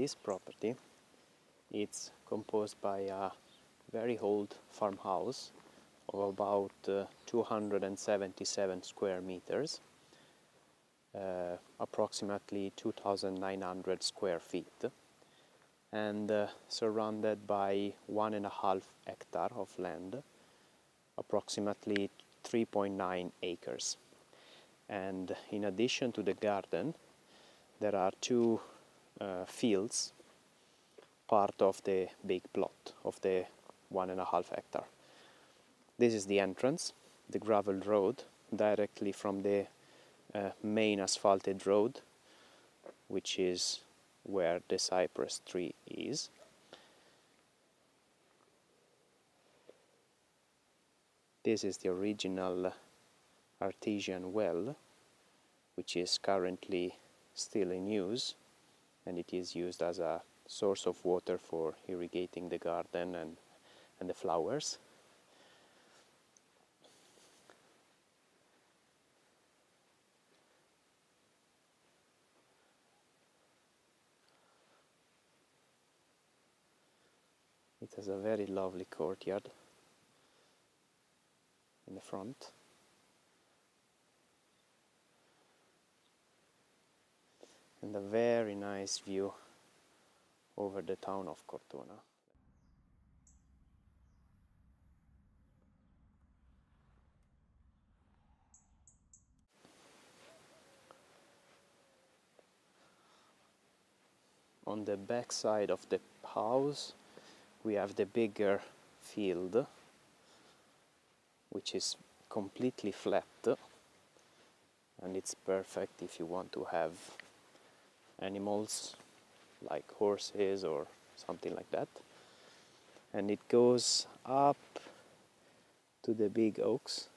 this property, it's composed by a very old farmhouse of about 277 square meters, approximately 2,900 square feet, and surrounded by 1.5 hectare of land, approximately 3.9 acres. And in addition to the garden, there are two fields, part of the big plot of the 1.5 hectare. This is the entrance, the gravel road, directly from the main asphalted road, which is where the cypress tree is. This is the original artesian well, which is currently still in use, and it is used as a source of water for irrigating the garden and the flowers. It has a very lovely courtyard in the front. And a very nice view over the town of Cortona. On the back side of the house we have the bigger field, which is completely flat, and it's perfect if you want to have animals like horses or something like that. And it goes up to the big oaks.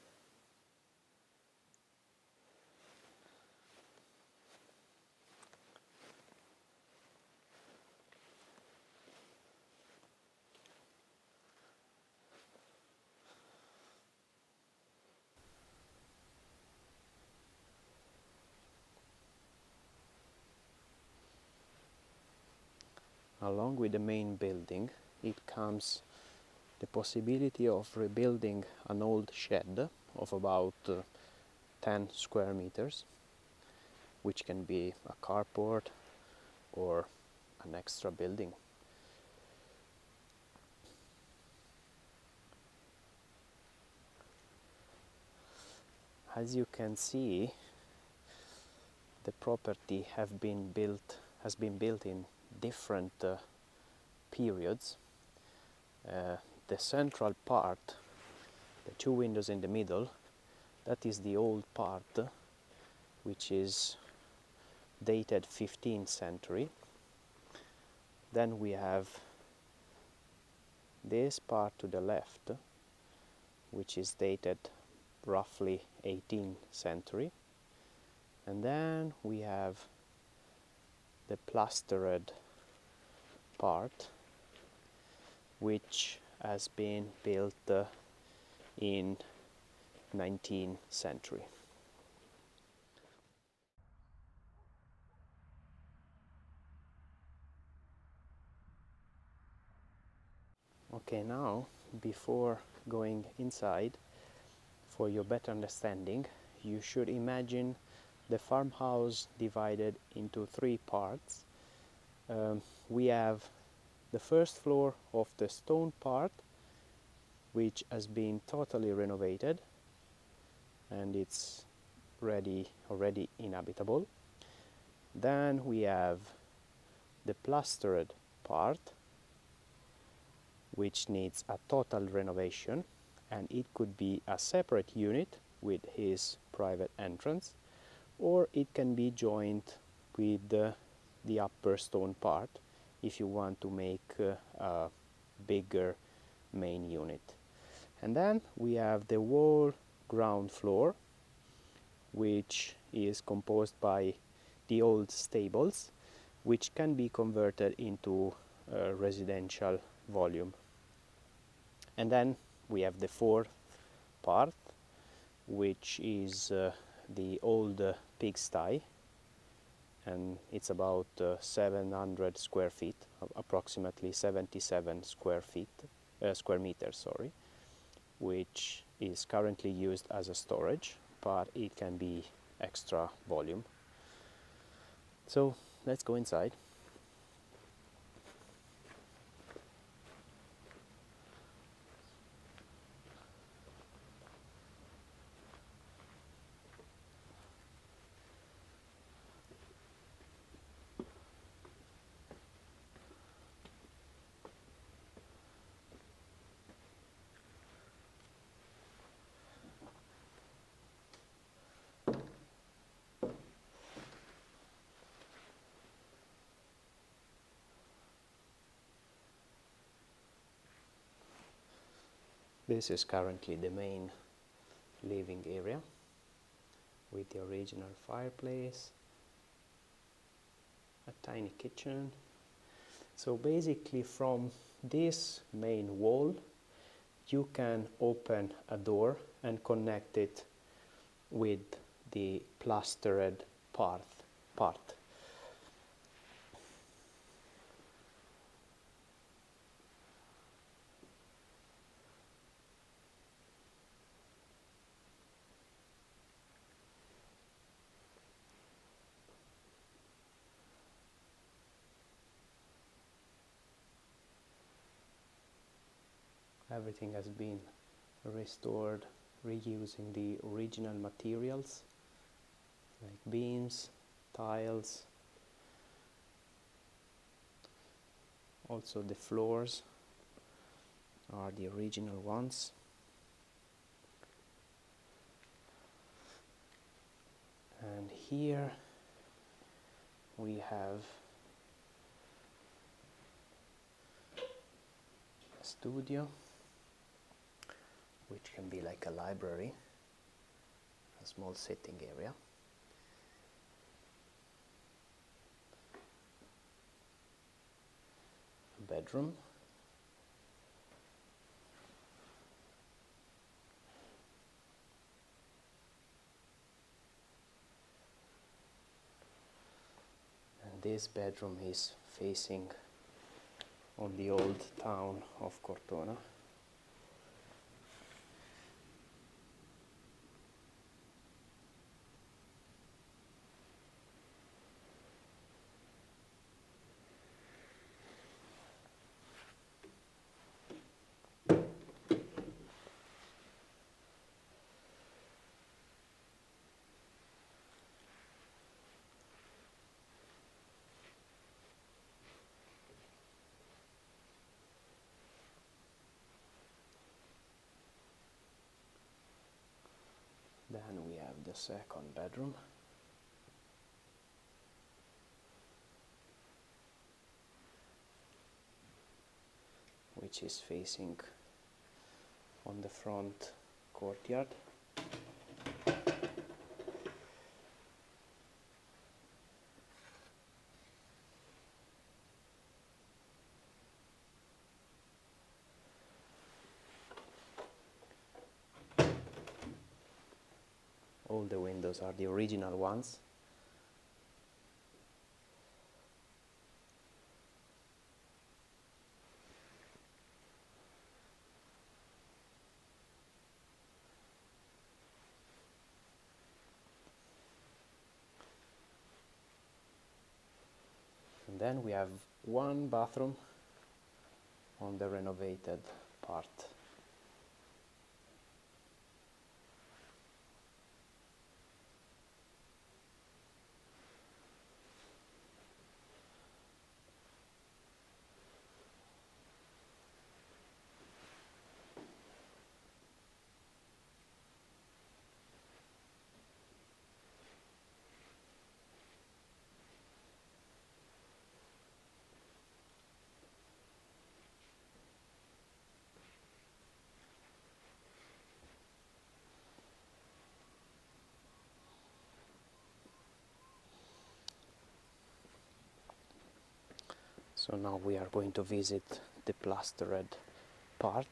Along with the main building, it comes the possibility of rebuilding an old shed of about 10 square meters, which can be a carport or an extra building. As you can see, the property has been built in different periods. The central part, the two windows in the middle, that is the old part, which is dated 15th century. Then we have this part to the left, which is dated roughly 18th century. And then we have the plastered part, which has been built in 19th century. Okay, now before going inside, for your better understanding, you should imagine the farmhouse divided into three parts. We have the first floor of the stone part, which has been totally renovated and it's already inhabitable. Then we have the plastered part, which needs a total renovation, and it could be a separate unit with his private entrance, or it can be joined with the upper stone part if you want to make a bigger main unit. And then we have the whole ground floor, which is composed by the old stables, which can be converted into a residential volume. And then we have the fourth part, which is the old pigsty, and it's about 700 square feet, approximately 77 square meters, sorry, which is currently used as a storage, but it can be extra volume. So let's go inside. This is currently the main living area with the original fireplace, a tiny kitchen. So basically from this main wall you can open a door and connect it with the plastered part. Everything has been restored, reusing the original materials like beams, tiles. Also the floors are the original ones. And here we have a studio, which can be like a library, a small sitting area. A bedroom. And this bedroom is facing on the old town of Cortona. Then we have the second bedroom, which is facing on the front courtyard. All the windows are the original ones. And then we have one bathroom on the renovated part. So now we are going to visit the plastered part.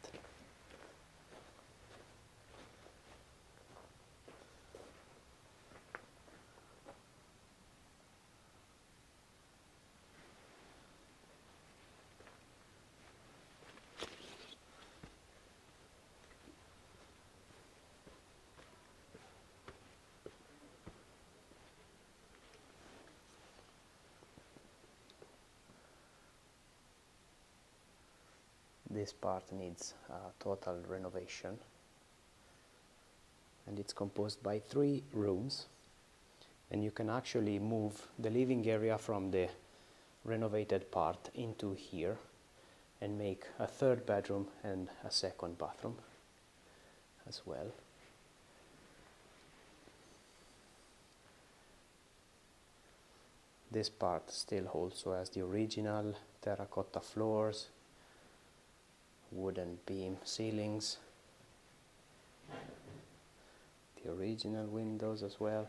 this part needs total renovation, and it's composed by 3 rooms, and you can actually move the living area from the renovated part into here and make a 3rd bedroom and a 2nd bathroom as well. This part still also has the original terracotta floors, wooden beam ceilings, the original windows as well.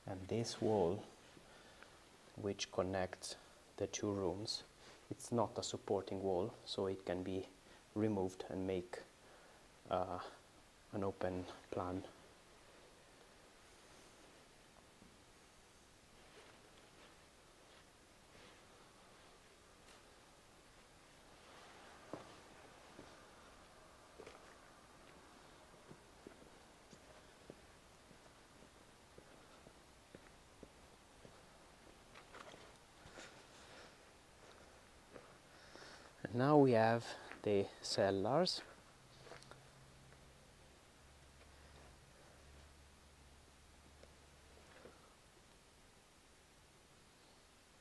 And this wall, which connects the 2 rooms, it's not a supporting wall, so it can be removed and make an open plan. And now we have the cellars.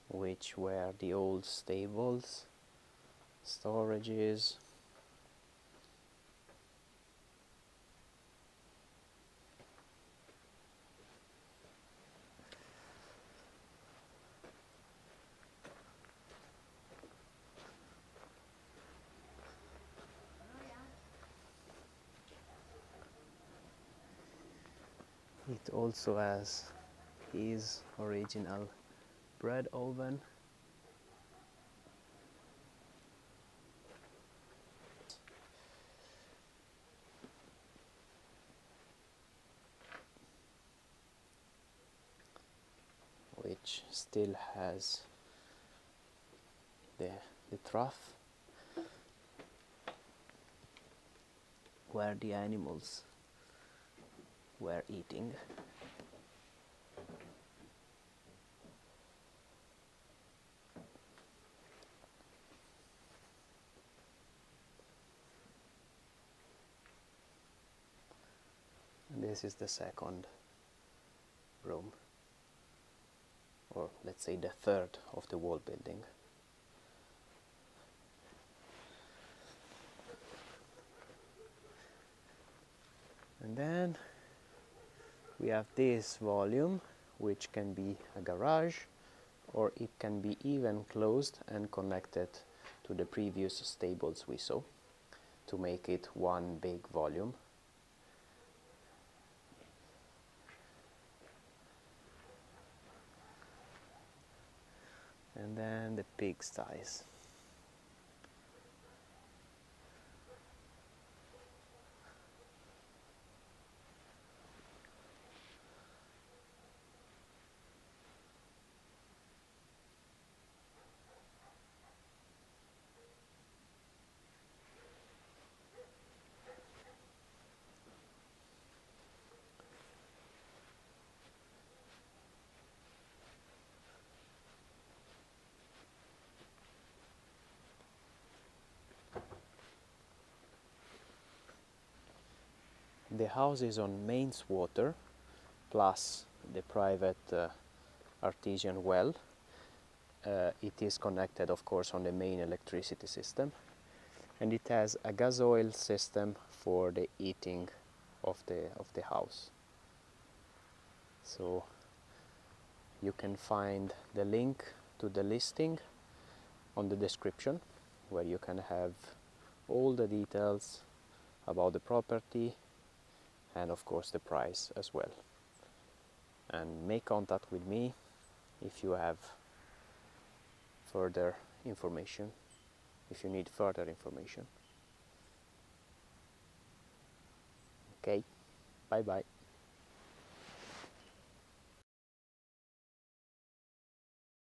Which were the old stables, storages. It also has his original bread oven. Which still has the trough where the animals were eating. And this is the 2nd room, or let's say the 3rd of the wall building. And then we have this volume, which can be a garage, or it can be even closed and connected to the previous stables we saw to make it one big volume. And then the pigsties. The house is on mains water, plus the private artesian well. It is connected, of course, on the main electricity system, and it has a gas oil system for the heating of the house. So you can find the link to the listing on the description, where you can have all the details about the property and of course the price as well. And make contact with me if you have further information, if you need further information. Okay, bye bye.